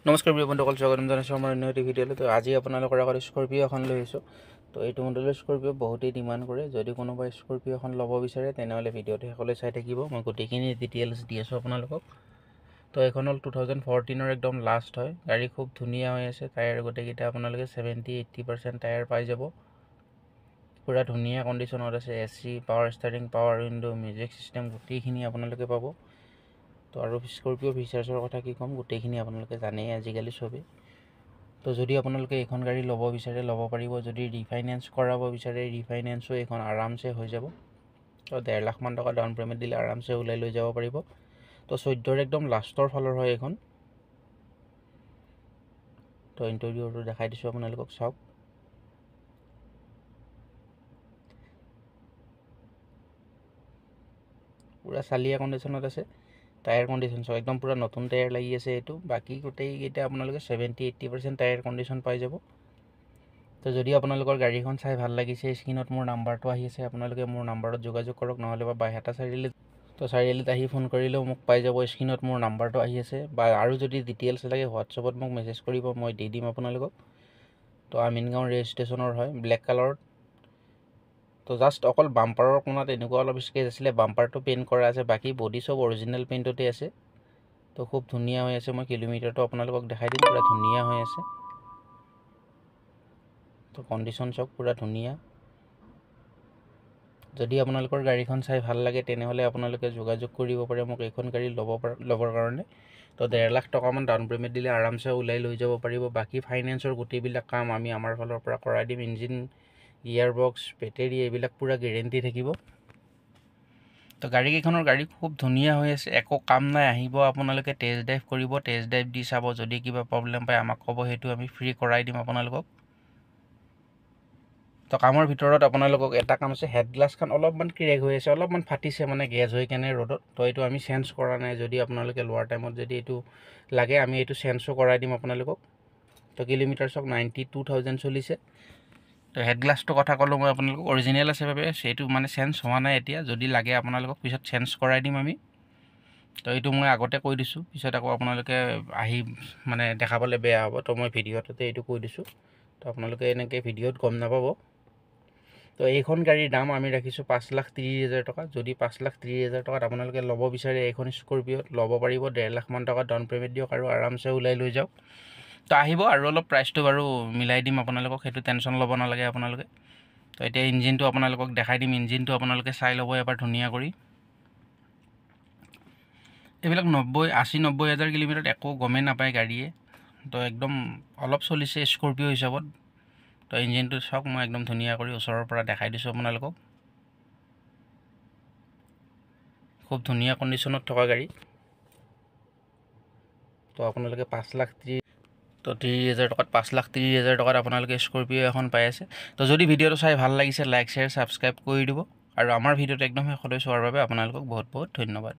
নমস্কাৰ প্ৰিয় বন্ধুসকল, স্বাগতম জনাইছোঁ আমাৰ অন্য এটি ভিডিঅ'লৈ। তো আজি আপোনালোকৰ আগত স্কৰ্পিঅ' এখন লৈ আহিছোঁ। তো এইটো মডেলৰ স্কৰ্পিঅ' বহুতেই ডিমাণ্ড কৰে। যদি কোনোবাই স্কৰ্পিঅ' এখন ল'ব বিচাৰে তেনেহ'লে ভিডিঅ'টো শেষলৈ চাই থাকিব। মই গোটেইখিনি ডিটেইলছ দি আছোঁ আপোনালোকক। তো এইখন হ'ল 2014 একদম লাষ্ট হয়। গাড়ী খুব ধুনীয়া হৈ আছে। টায়াৰ গোটেইকেইটা আপোনালোকে 70-80% টায়াৰ পাই যাব। পূৰা ধুনীয়া কণ্ডিশ্যনত আছে। AC, power steering, power window, music system গোটেইখিনি আপোনালোকে পাব। তো আৰু স্কৰ্পিঅ' ফিচাৰ্ছৰ কথা কি ক'ম, গোটেইখিনি আপোনালোকে জানেই আজিকালি চবেই। তো যদি আপোনালোকে এইখন গাড়ী ল'ব বিচাৰে ল'ব পাৰিব। যদি ৰিফাইনেন্স কৰাব বিচাৰে ৰিফাইনেন্সো এইখন আৰামছে হৈ যাব। তো 1.5 লাখমান টকা ডাউন পে'মেণ্ট দিলে আৰামছে ওলাই লৈ যাব পাৰিব। তো 14 একদম লাষ্টৰ ফালৰ হয় এইখন। তো ইণ্টেৰিয়ৰটো দেখাই দিছোঁ আপোনালোকক, চাওক। পূৰা চালিয়া কণ্ডিশ্যনত আছে। টায়াৰ কণ্ডিশ্যন চাওক, একদম পূৰা নতুন টায়াৰ লাগি আছে এইটো। বাকী গোটেইকেইটা আপোনালোকে 70-80% টায়াৰ কণ্ডিশ্যন পাই যাব। তো যদি আপোনালোকৰ গাড়ীখন চাই ভাল লাগিছে, স্ক্ৰীণত মোৰ নাম্বাৰটো আহি আছে, আপোনালোকে মোৰ নাম্বাৰত যোগাযোগ কৰক। নহ'লে বা বাইহাটা চাৰিআলিত, তো চাৰিআলিত আহি ফোন কৰিলেও মোক পাই যাব। স্ক্ৰীণত মোৰ নাম্বাৰটো আহি আছে। বা আৰু যদি ডিটেইলছ লাগে হোৱাটছএপত মোক মেছেজ কৰিব, মই দি দিম আপোনালোকক। তো আমিনগাঁও ৰেজিষ্ট্ৰেশ্যনৰ হয়, ব্লেক কালাৰত। তো জাষ্ট অকল বাম্পাৰৰ কোণত এনেকুৱা অলপ স্কেচ আছিলে, বাম্পাৰটো পেইণ্ট কৰা আছে। বাকী বডি চব অৰিজিনেল পেইণ্টতে আছে। তো খুব ধুনীয়া হৈ আছে। মই কিলোমিটাৰটো আপোনালোকক দেখাই দিম, পূৰা ধুনীয়া হৈ আছে। তো কণ্ডিশ্যন চব পূৰা ধুনীয়া। যদি আপোনালোকৰ গাড়ীখন চাই ভাল লাগে তেনেহ'লে আপোনালোকে যোগাযোগ কৰিব পাৰে মোক এইখন গাড়ী ল'বৰ কাৰণে। তো 1.5 লাখ টকামান ডাউন পে'মেণ্ট দিলে আৰামছে ওলাই লৈ যাব পাৰিব। বাকী ফাইনেন্সৰ গোটেইবিলাক কাম আমি আমাৰ ফালৰ পৰা কৰাই দিম। ইঞ্জিন, গিয়াৰ বক্স, বেটেৰী এইবিলাক পূৰা গেৰেণ্টি থাকিব। তো গাড়ীকেইখনৰ খুব ধুনীয়া হৈ আছে, একো কাম নাই। আহিব আপোনালোকে, টেষ্ট ড্ৰাইভ কৰিব, টেষ্ট ড্ৰাইভ দি চাব। যদি কিবা প্ৰব্লেম পায় আমাক ক'ব, সেইটো আমি ফ্ৰী কৰাই দিম আপোনালোকক। তো কামৰ ভিতৰত আপোনালোকক এটা কাম আছে, হেডগ্লাছখন অলপমান ক্ৰেক হৈ আছে, অলপমান ফাটিছে, মানে গেছ হৈ কেনে ৰ'দত। তো এইটো আমি চেঞ্জ কৰা নাই। যদি আপোনালোকে লোৱাৰ টাইমত যদি এইটো লাগে আমি এইটো চেঞ্জো কৰাই দিম আপোনালোকক। তো কিলোমিটাৰ চাওক 92,000 চলিছে। তো হেডগ্লাছটোৰ কথা ক'লোঁ মই আপোনালোকক, অৰিজিনেল আছে বাবে সেইটো মানে চেঞ্জ হোৱা নাই এতিয়া। যদি লাগে আপোনালোকক পিছত চেঞ্জ কৰাই দিম আমি। তো এইটো মই আগতে কৈ দিছোঁ, পিছত আকৌ আপোনালোকে আহি মানে দেখাবলৈ বেয়া হ'ব। তো মই ভিডিঅ'টোতে এইটো কৈ দিছোঁ। তো আপোনালোকে এনেকৈ ভিডিঅ'ত গম নাপাব। তো এইখন গাড়ীৰ দাম আমি ৰাখিছোঁ 5,30,000 টকা। যদি 5,30,000 টকাত আপোনালোকে ল'ব বিচাৰে এইখন স্কৰ্পিঅ' ল'ব পাৰিব। 1.5 লাখমান টকা ডাউন পে'মেণ্ট দিয়ক আৰু আৰামছে ওলাই লৈ যাওক। তো আহিব, আৰু অলপ প্ৰাইচটো বাৰু মিলাই দিম আপোনালোকক, সেইটো টেনশ্যন ল'ব নালাগে আপোনালোকে। তো এতিয়া ইঞ্জিনটো আপোনালোকক দেখাই দিম। ইঞ্জিনটো আপোনালোকে চাই ল'ব এবাৰ ধুনীয়া কৰি। এইবিলাক 80-90 হাজাৰ কিলোমিটাৰত একো গমেই নাপায় গাড়ীয়ে। তো একদম অলপ চলিছে স্কৰ্পিঅ' হিচাপত। তো ইঞ্জিনটো চাওক, মই একদম ধুনীয়া কৰি ওচৰৰ পৰা দেখাই দিছোঁ আপোনালোকক। খুব ধুনীয়া কণ্ডিশ্যনত থকা গাড়ী। তো আপোনালোকে 5,30,000 টকাত 5,30,000 টকাত আপোনালোকে স্কৰ্পিঅ' এখন পাই আছে। তো যদি ভিডিঅ'টো চাই ভাল লাগিছে, লাইক, শ্বেয়াৰ, ছাবস্ক্ৰাইব কৰি দিব। আৰু আমাৰ ভিডিঅ'টো একদম শেষলৈ চোৱাৰ বাবে আপোনালোকক বহুত বহুত ধন্যবাদ।